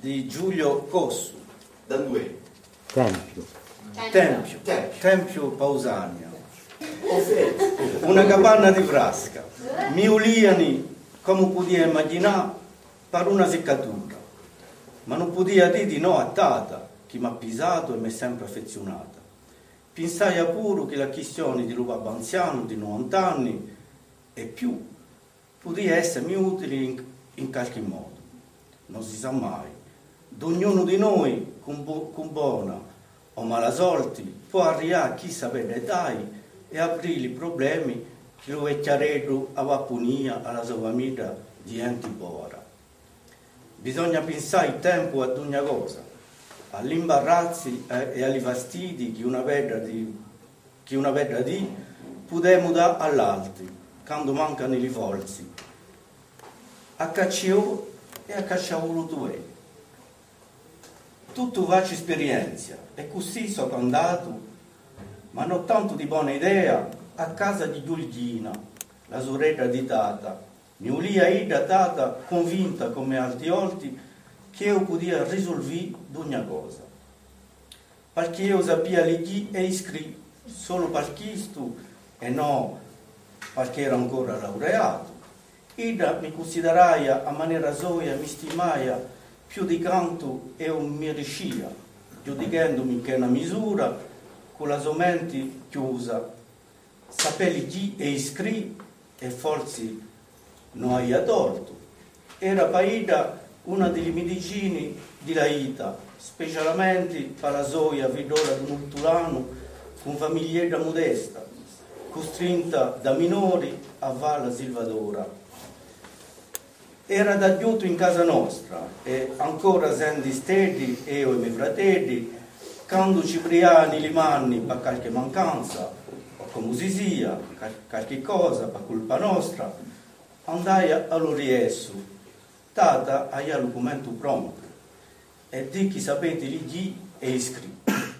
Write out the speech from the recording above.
di Giulio Cossu. Da dove? Tempio Pausania. Una capanna di frasca. Mi uliani, come podia immaginare, per una seccatura. Ma non podia dire di no a tata, che mi ha pisato e mi è sempre affezionata. Pensai pure che la questione di un babbo anziano di 90 anni e più podia essermi utile in qualche modo. Non si sa mai. Ognuno di noi, con buona o mala sorte, può arrivare a chi sapere dai e aprire i problemi che lo vecchiaretto aveva punito alla sua famiglia di enti povera. Bisogna pensare il tempo ad ogni cosa, agli imbarazzi e agli fastidi che una vedra di potremo dare all'altro, quando mancano le forze. A cacciò e a cacciò voluto è. Tutto faccio esperienza e così sono andato, ma non tanto di buona idea, a casa di Giulgina, la sorella di tata. Mi ulia ida tata convinta come altri volti che io podia risolvere ogni cosa. Perché io sapeva leggere e scrivere solo per questo e no perché era ancora laureato. Ida mi considerava a maniera soia, mi stimava più di quanto io mi riuscia, giudicandomi in che una misura con la sua mente chiusa. Sapeva leggere e scrivere e forse non hai torto. Era paida una delle medicine della vita, specialmente per la sua vidola di un tulano con famiglia modesta, costrinta da minori a Valle Silvadora. Era d'aiuto in casa nostra e ancora senti stedi, io e i miei fratelli, quando ci priani le mani per qualche mancanza, o come si sia, qualche cosa per colpa nostra, andai all'oriesso, tata aveva il documento pronto e di chi sapete leggere e scrivere.